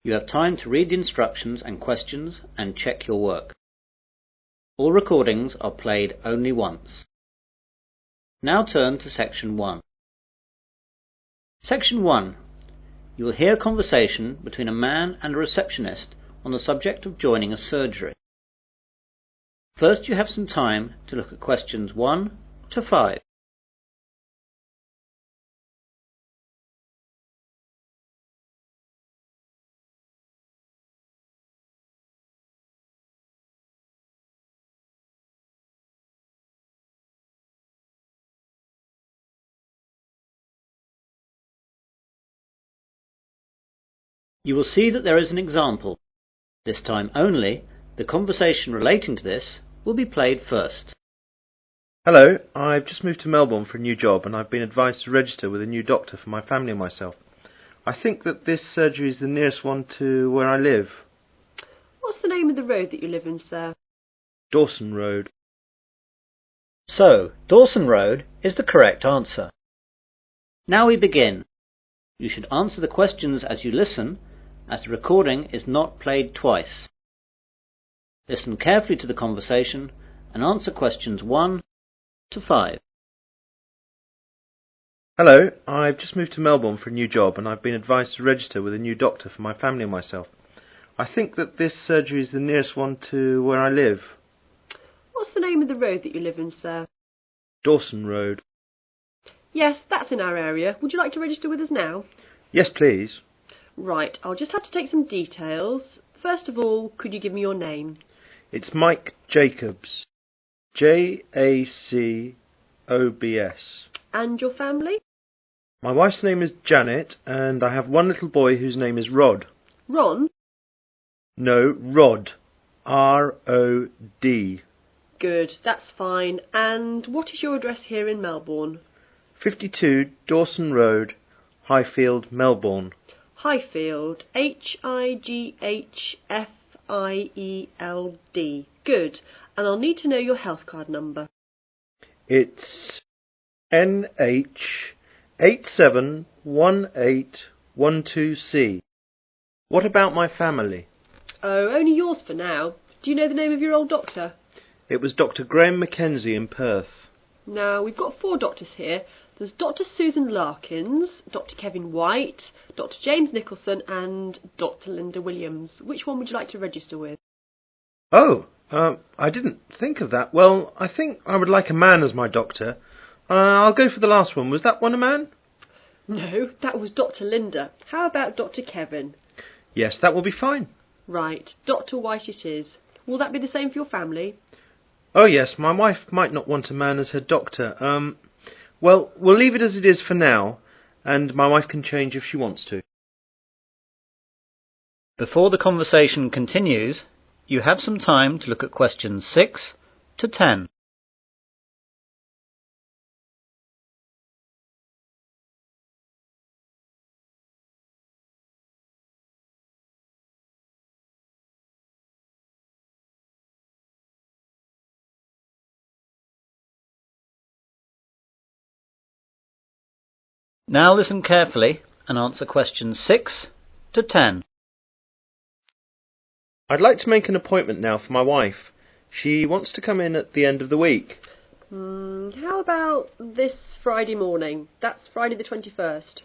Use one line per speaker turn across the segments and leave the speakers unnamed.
You have time to read the instructions and questions and check your work. All recordings are played only once. Now turn to Section 1. Section 1. You will hear a conversation between a man and a receptionist on the subject of joining a surgery. First, you have some time to look at questions 1 to 5. You will see that there is an example. This time only, the conversation relating to this will be played first.
Hello, I've just moved to Melbourne for a new job and I've been advised to register with a new doctor for my family and myself. I think that this surgery is the nearest one to where I live.
What's the name of the road that you live in, sir?
Dawson Road.
So, Dawson Road is the correct answer. Now we begin. You should answer the questions as you listen, as the recording is not played twice. Listen carefully to the conversation and answer questions 1 to 5.
Hello, I've just moved to Melbourne for a new job and I've been advised to register with a new doctor for my family and myself. I think that this surgery is the nearest one to where I live.
What's the name of the road that you live in, sir?
Dawson Road.
Yes, that's in our area. Would you like to register with us now?
Yes, please.
Right, I'll just have to take some details. First of all, could you give me your name?
It's Mike Jacobs. Jacobs.
And your family?
My wife's name is Janet and I have one little boy whose name is Rod.
Ron?
No, Rod. R-O-D.
Good, that's fine. And what is your address here in Melbourne?
52 Dawson Road, Highfield, Melbourne.
Highfield. Highfield. Good. And I'll need to know your health card number.
It's NH871812C. What about my family?
Oh, only yours for now. Do you know the name of your old doctor?
It was Dr. Graham Mackenzie in Perth.
Now, we've got 4 doctors here. There's Dr. Susan Larkins, Dr. Kevin White, Dr. James Nicholson and Dr. Linda Williams. Which one would you like to register with?
Oh, I didn't think of that. Well, I think I would like a man as my doctor. I'll go for the last one. Was that one a man?
No, that was Dr. Linda. How about Dr. Kevin?
Yes, that will be fine.
Right, Dr. White it is. Will that be the same for your family?
Oh yes, my wife might not want a man as her doctor. Well, we'll leave it as it is for now, and my wife can change if she wants to.
Before the conversation continues, you have some time to look at questions 6 to 10. Now listen carefully and answer questions 6 to 10.
I'd like to make an appointment now for my wife. She wants to come in at the end of the week.
How about this Friday morning? That's Friday the 21st.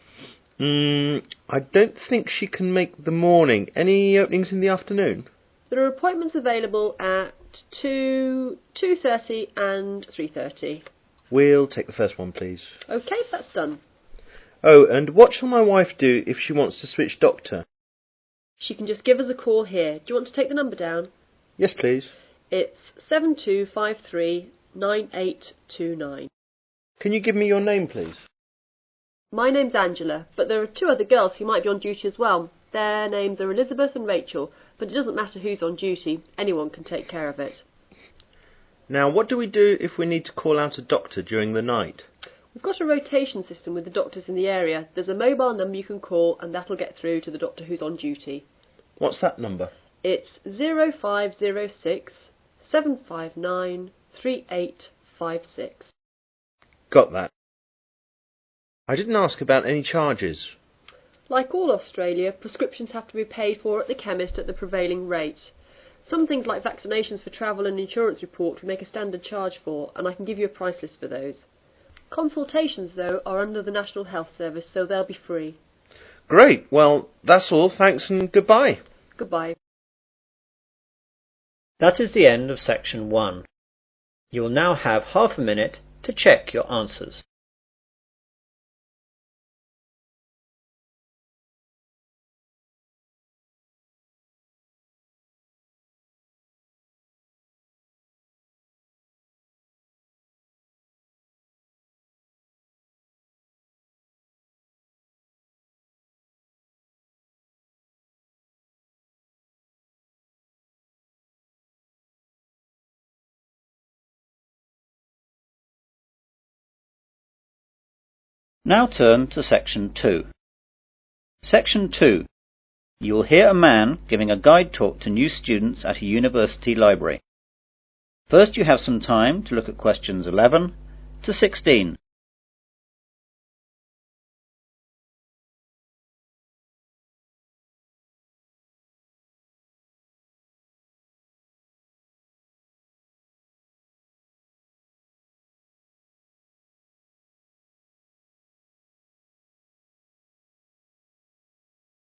I don't think she can make the morning. Any openings in the afternoon?
There are appointments available at 2, 2:30 and 3:30.
We'll take the first one, please.
OK, that's done.
Oh, and what shall my wife do if she wants to switch doctor?
She can just give us a call here. Do you want to take the number down?
Yes, please.
It's 72539829.
Can you give me your name, please?
My name's Angela, but there are 2 other girls who might be on duty as well. Their names are Elizabeth and Rachel, but it doesn't matter who's on duty. Anyone can take care of it.
Now, what do we do if we need to call out a doctor during the night?
We've got a rotation system with the doctors in the area. There's a mobile number you can call and that'll get through to the doctor who's on duty.
What's that number?
It's 0506 759 3856.
Got that. I didn't ask about any charges.
Like all Australia, prescriptions have to be paid for at the chemist at the prevailing rate. Some things like vaccinations for travel and insurance report we make a standard charge for, and I can give you a price list for those. Consultations, though, are under the National Health Service, so they'll be free.
Great. Well, that's all. Thanks and goodbye.
Goodbye.
That is the end of section 1. You will now have half a minute to check your answers. Now turn to section 2. Section 2. You will hear a man giving a guide talk to new students at a university library. First you have some time to look at questions 11 to 16.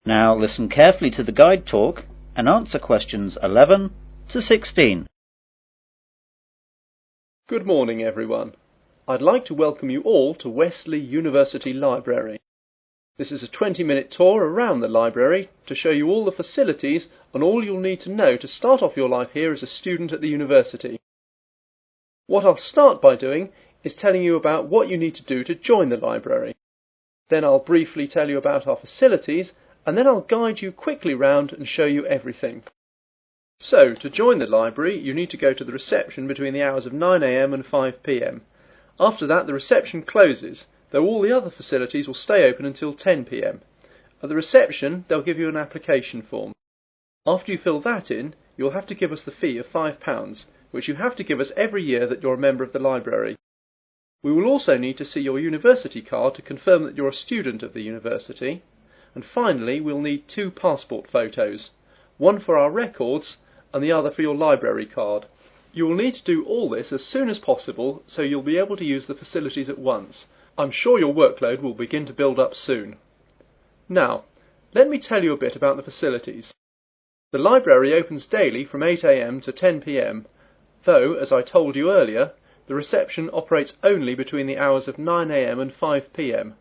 Now listen carefully to the guide talk and answer questions 11 to 16.
Good morning, everyone. I'd like to welcome you all to Wesley University Library. This is a 20-minute tour around the library to show you all the facilities and all you'll need to know to start off your life here as a student at the university. What I'll start by doing is telling you about what you need to do to join the library. Then I'll briefly tell you about our facilities, and then I'll guide you quickly round and show you everything. So, to join the library, you need to go to the reception between the hours of 9 AM and 5 PM. After that, the reception closes, though all the other facilities will stay open until 10 PM. At the reception, they'll give you an application form. After you fill that in, you'll have to give us the fee of £5, which you have to give us every year that you're a member of the library. We will also need to see your university card to confirm that you're a student of the university. And finally, we'll need 2 passport photos, one for our records and the other for your library card. You will need to do all this as soon as possible so you'll be able to use the facilities at once. I'm sure your workload will begin to build up soon. Now, let me tell you a bit about the facilities. The library opens daily from 8 AM to 10 PM, though, as I told you earlier, the reception operates only between the hours of 9 AM and 5 PM.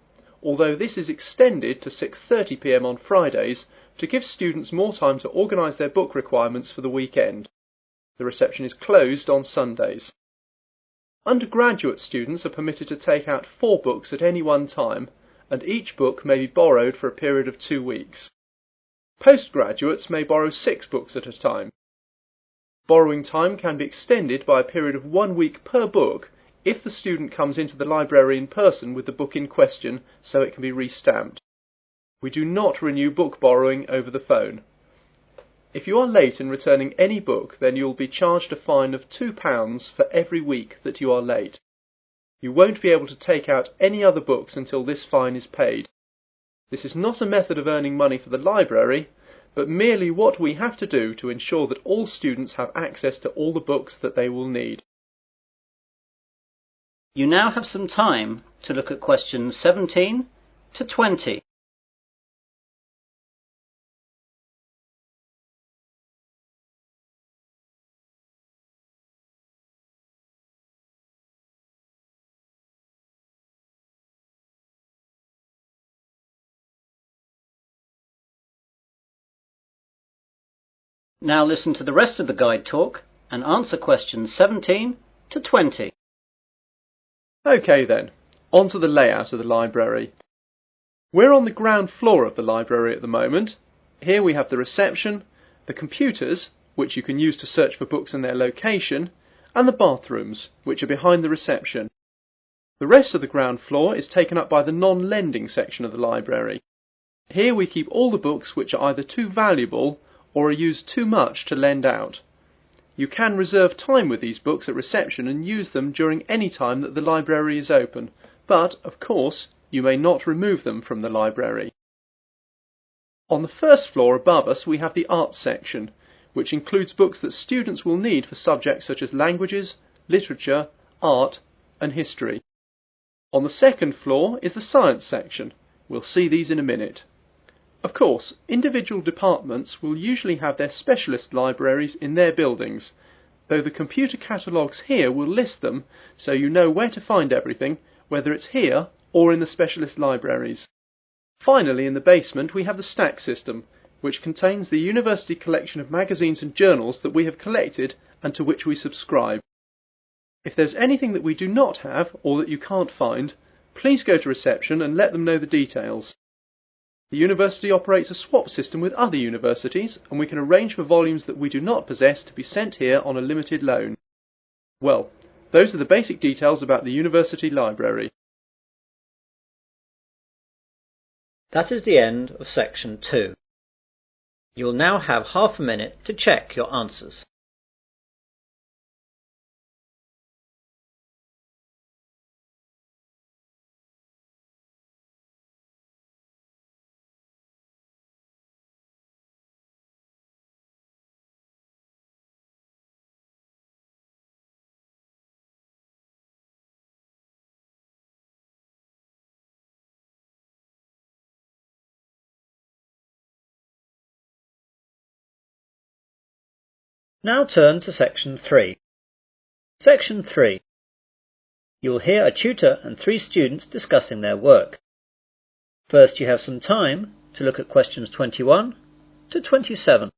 Although this is extended to 6:30 PM on Fridays to give students more time to organise their book requirements for the weekend. The reception is closed on Sundays. Undergraduate students are permitted to take out 4 books at any one time, and each book may be borrowed for a period of 2 weeks. Postgraduates may borrow 6 books at a time. Borrowing time can be extended by a period of 1 week per book if the student comes into the library in person with the book in question so it can be re-stamped. We do not renew book borrowing over the phone. If you are late in returning any book, then you will be charged a fine of £2 for every week that you are late. You won't be able to take out any other books until this fine is paid. This is not a method of earning money for the library, but merely what we have to do to ensure that all students have access to all the books that they will need.
You now have some time to look at questions 17 to 20. Now listen to the rest of the guide talk and answer questions 17 to 20.
OK then, on to the layout of the library. We're on the ground floor of the library at the moment. Here we have the reception, the computers, which you can use to search for books and their location, and the bathrooms, which are behind the reception. The rest of the ground floor is taken up by the non-lending section of the library. Here we keep all the books which are either too valuable or are used too much to lend out. You can reserve time with these books at reception and use them during any time that the library is open, but, of course, you may not remove them from the library. On the first floor above us we have the arts section, which includes books that students will need for subjects such as languages, literature, art and history. On the second floor is the science section. We'll see these in a minute. Of course, individual departments will usually have their specialist libraries in their buildings, though the computer catalogues here will list them so you know where to find everything, whether it's here or in the specialist libraries. Finally, in the basement we have the stack system, which contains the university collection of magazines and journals that we have collected and to which we subscribe. If there's anything that we do not have or that you can't find, please go to reception and let them know the details. The university operates a swap system with other universities, and we can arrange for volumes that we do not possess to be sent here on a limited loan. Well, those are the basic details about the university library.
That is the end of section 2. You will now have half a minute to check your answers. Now turn to section 3. Section 3. You will hear a tutor and 3 students discussing their work. First, you have some time to look at questions 21 to 27.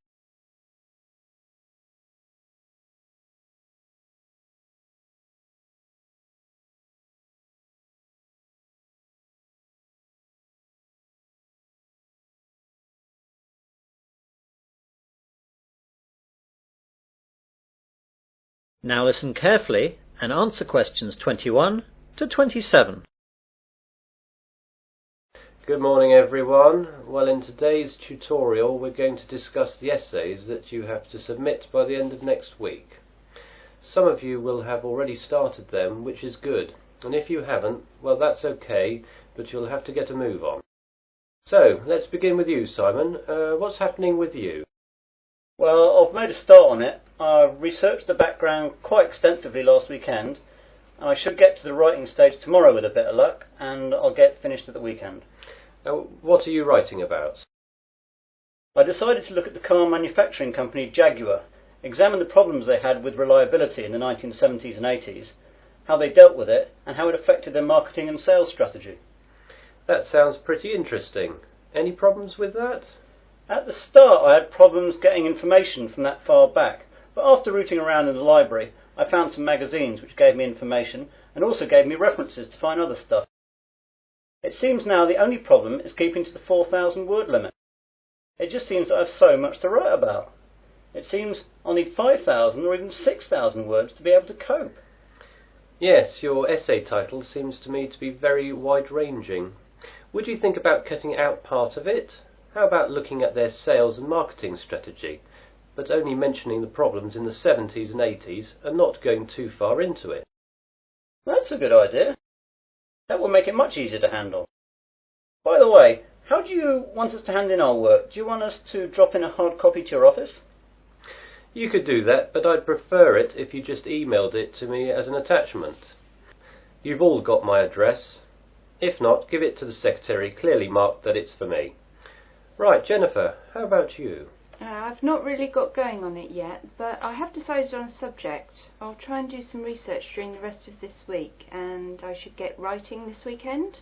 Now listen carefully and answer questions 21 to 27.
Good morning everyone. Well, in today's tutorial we're going to discuss the essays that you have to submit by the end of next week. Some of you will have already started them, which is good, and if you haven't, well that's okay, but you'll have to get a move on. So, let's begin with you, Simon. What's happening with you?
Well, I've made a start on it. I researched the background quite extensively last weekend, and I should get to the writing stage tomorrow with a bit of luck, and I'll get finished at the weekend.
What are you writing about?
I decided to look at the car manufacturing company Jaguar, examine the problems they had with reliability in the 1970s and 80s, how they dealt with it, and how it affected their marketing and sales strategy.
That sounds pretty interesting. Any problems with that?
At the start I had problems getting information from that far back, but after rooting around in the library I found some magazines which gave me information and also gave me references to find other stuff. It seems now the only problem is keeping to the 4,000 word limit. It just seems that I have so much to write about. It seems I'll need 5,000 or even 6,000 words to be able to cope.
Yes, your essay title seems to me to be very wide-ranging. Would you think about cutting out part of it? How about looking at their sales and marketing strategy, but only mentioning the problems in the 70s and 80s and not going too far into it?
That's a good idea. That will make it much easier to handle. By the way, how do you want us to hand in our work? Do you want us to drop in a hard copy to your office?
You could do that, but I'd prefer it if you just emailed it to me as an attachment. You've all got my address. If not, give it to the secretary, clearly marked that it's for me. Right, Jennifer, how about you?
I've not really got going on it yet, but I have decided on a subject. I'll try and do some research during the rest of this week, and I should get writing this weekend.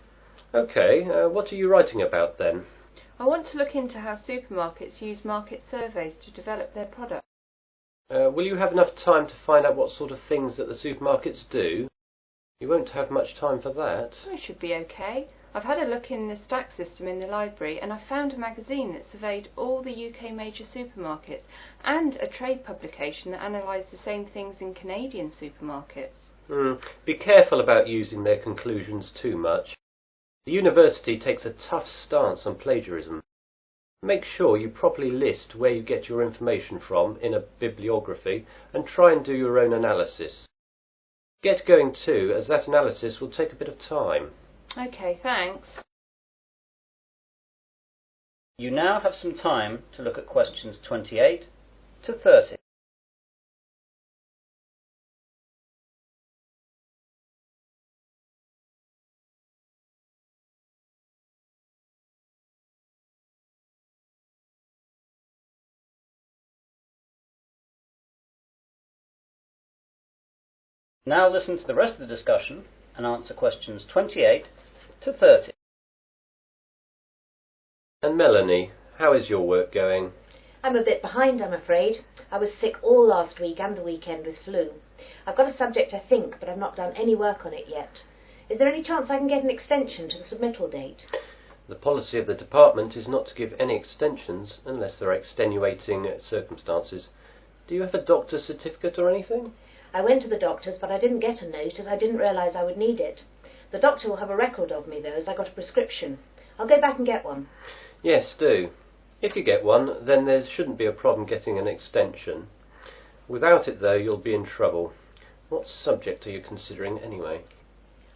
Okay, what are you writing about then?
I want to look into how supermarkets use market surveys to develop their products.
Will you have enough time to find out what sort of things that the supermarkets do? You won't have much time for that.
I should be okay. I've had a look in the stack system in the library and I found a magazine that surveyed all the UK major supermarkets and a trade publication that analysed the same things in Canadian supermarkets.
Be careful about using their conclusions too much. The university takes a tough stance on plagiarism. Make sure you properly list where you get your information from in a bibliography and try and do your own analysis. Get going too, as that analysis will take a bit of time.
Okay, thanks.
You now have some time to look at questions 28 to 30. Now listen to the rest of the discussion and answer questions 28 to 30.
And Melanie, how is your work going?
I'm a bit behind, I'm afraid. I was sick all last week and the weekend with flu. I've got a subject, I think, but I've not done any work on it yet. Is there any chance I can get an extension to the submittal date?
The policy of the department is not to give any extensions unless there are extenuating circumstances. Do you have a doctor's certificate or anything?
I went to the doctor's, but I didn't get a note as I didn't realise I would need it. The doctor will have a record of me, though, as I got a prescription. I'll go back and get one.
Yes, do. If you get one, then there shouldn't be a problem getting an extension. Without it, though, you'll be in trouble. What subject are you considering, anyway?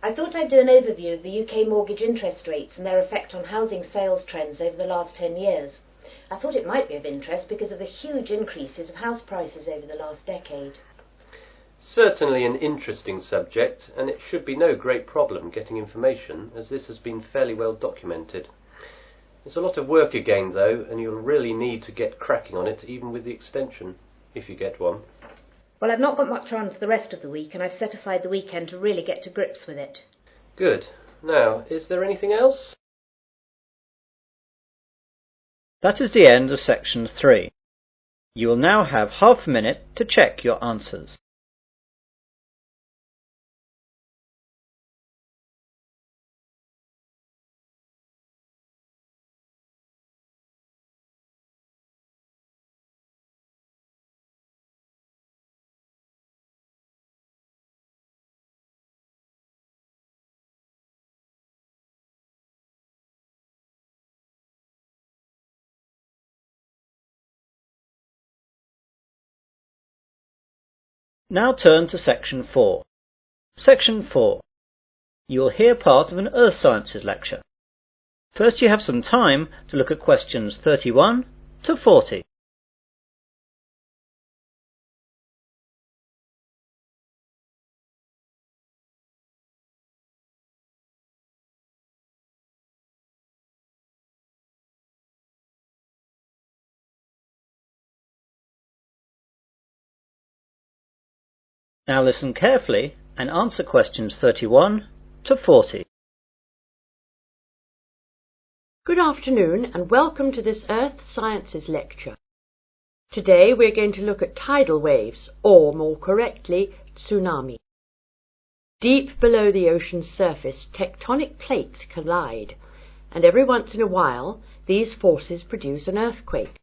I thought I'd do an overview of the UK mortgage interest rates and their effect on housing sales trends over the last 10 years. I thought it might be of interest because of the huge increases of house prices over the last decade.
Certainly an interesting subject, and it should be no great problem getting information, as this has been fairly well documented. It's a lot of work again, though, and you'll really need to get cracking on it, even with the extension, if you get one.
Well, I've not got much on for the rest of the week, and I've set aside the weekend to really get to grips with it.
Good. Now, is there anything else?
That is the end of section 3. You will now have half a minute to check your answers. Now turn to section 4. Section 4. You will hear part of an Earth Sciences lecture. First you have some time to look at questions 31 to 40. Now listen carefully and answer questions 31 to 40.
Good afternoon and welcome to this Earth Sciences lecture. Today we're going to look at tidal waves, or more correctly, tsunami. Deep below the ocean's surface, tectonic plates collide, and every once in a while these forces produce an earthquake.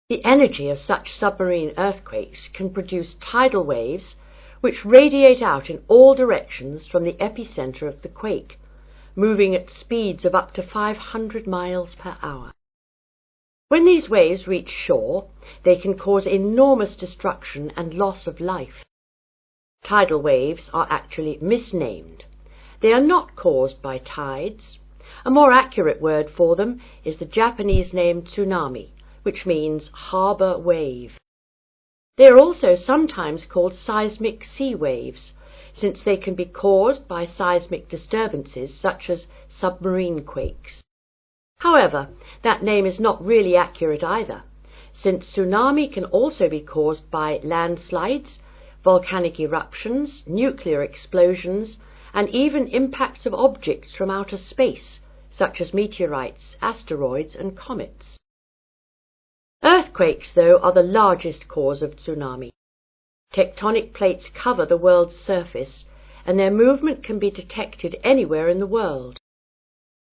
The energy of such submarine earthquakes can produce tidal waves which radiate out in all directions from the epicenter of the quake, moving at speeds of up to 500 miles per hour. When these waves reach shore, they can cause enormous destruction and loss of life. Tidal waves are actually misnamed. They are not caused by tides. A more accurate word for them is the Japanese name tsunami, which means harbour wave. They are also sometimes called seismic sea waves, since they can be caused by seismic disturbances such as submarine quakes. However, that name is not really accurate either, since tsunami can also be caused by landslides, volcanic eruptions, nuclear explosions, and even impacts of objects from outer space, such as meteorites, asteroids, and comets. Earthquakes, though, are the largest cause of tsunami. Tectonic plates cover the world's surface, and their movement can be detected anywhere in the world.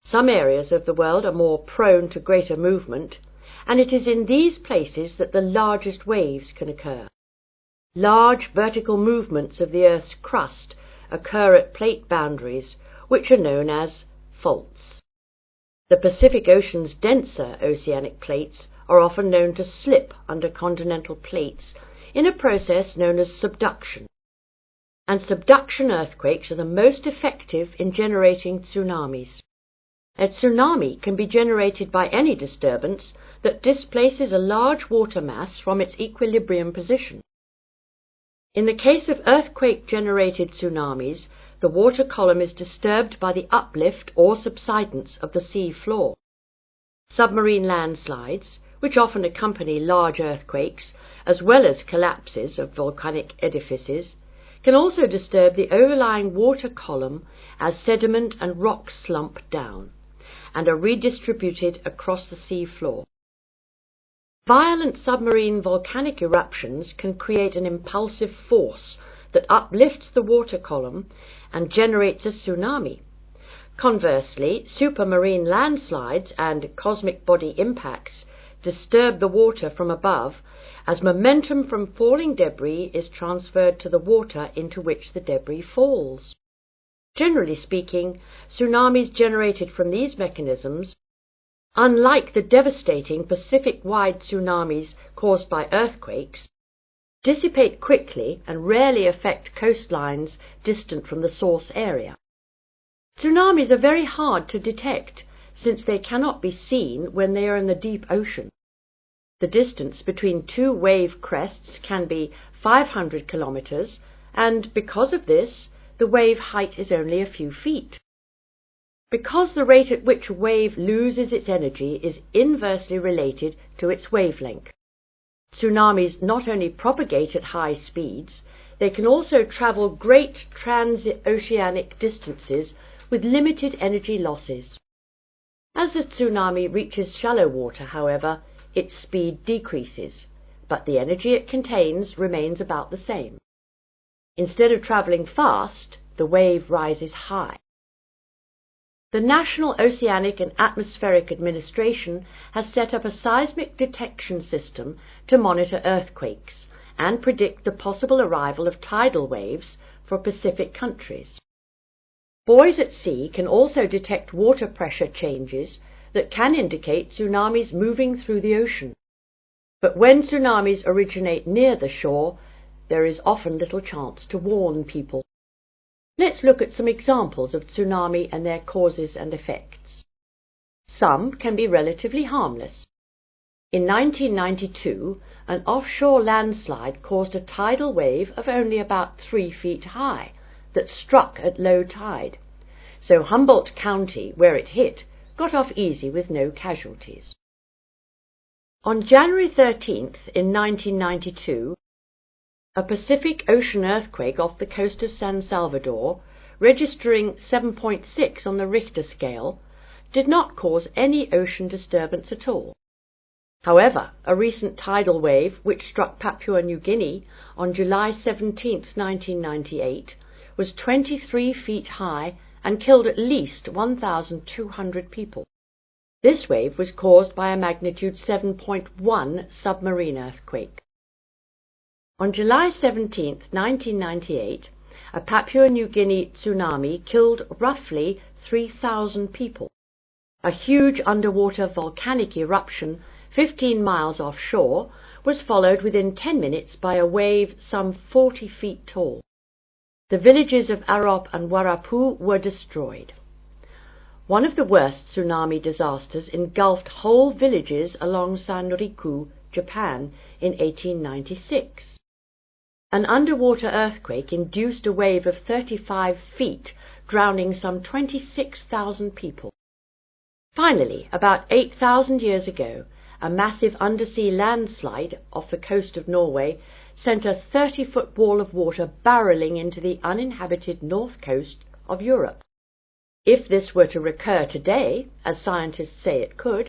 Some areas of the world are more prone to greater movement, and it is in these places that the largest waves can occur. Large vertical movements of the Earth's crust occur at plate boundaries, which are known as faults. The Pacific Ocean's denser oceanic plates are often known to slip under continental plates in a process known as subduction. And subduction earthquakes are the most effective in generating tsunamis. A tsunami can be generated by any disturbance that displaces a large water mass from its equilibrium position. In the case of earthquake-generated tsunamis, the water column is disturbed by the uplift or subsidence of the sea floor. Submarine landslides, which often accompany large earthquakes, as well as collapses of volcanic edifices, can also disturb the overlying water column as sediment and rocks slump down and are redistributed across the sea floor. Violent submarine volcanic eruptions can create an impulsive force that uplifts the water column and generates a tsunami. Conversely, supermarine landslides and cosmic body impacts disturb the water from above as momentum from falling debris is transferred to the water into which the debris falls. Generally speaking, tsunamis generated from these mechanisms, unlike the devastating Pacific-wide tsunamis caused by earthquakes, dissipate quickly and rarely affect coastlines distant from the source area. Tsunamis are very hard to detect since they cannot be seen when they are in the deep ocean. The distance between two wave crests can be 500 kilometers, and because of this, the wave height is only a few feet. Because the rate at which a wave loses its energy is inversely related to its wavelength. Tsunamis not only propagate at high speeds, they can also travel great transoceanic distances with limited energy losses. As the tsunami reaches shallow water, however, its speed decreases, but the energy it contains remains about the same. Instead of travelling fast, the wave rises high. The National Oceanic and Atmospheric Administration has set up a seismic detection system to monitor earthquakes and predict the possible arrival of tidal waves for Pacific countries. Buoys at sea can also detect water pressure changes that can indicate tsunamis moving through the ocean. But when tsunamis originate near the shore, there is often little chance to warn people. Let's look at some examples of tsunami and their causes and effects. Some can be relatively harmless. In 1992, an offshore landslide caused a tidal wave of only about 3 feet high that struck at low tide, so Humboldt County, where it hit, got off easy with no casualties. On January 13th in 1992, a Pacific Ocean earthquake off the coast of San Salvador, registering 7.6 on the Richter scale, did not cause any ocean disturbance at all. However, a recent tidal wave which struck Papua New Guinea on July 17, 1998, was 23 feet high and killed at least 1,200 people. This wave was caused by a magnitude 7.1 submarine earthquake. On July 17, 1998, a Papua New Guinea tsunami killed roughly 3,000 people. A huge underwater volcanic eruption 15 miles offshore was followed within 10 minutes by a wave some 40 feet tall. The villages of Arop and Warapu were destroyed. One of the worst tsunami disasters engulfed whole villages along Sanriku, Japan, in 1896. An underwater earthquake induced a wave of 35 feet, drowning some 26,000 people. Finally, about 8,000 years ago, a massive undersea landslide off the coast of Norway sent a 30-foot wall of water barreling into the uninhabited north coast of Europe. If this were to recur today, as scientists say it could,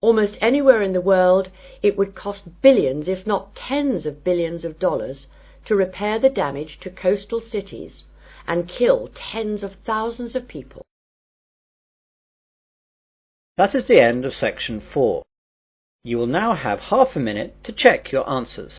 almost anywhere in the world, it would cost billions, if not tens of billions of dollars, to repair the damage to coastal cities and kill tens of thousands of people.
That is the end of section 4. You will now have half a minute to check your answers.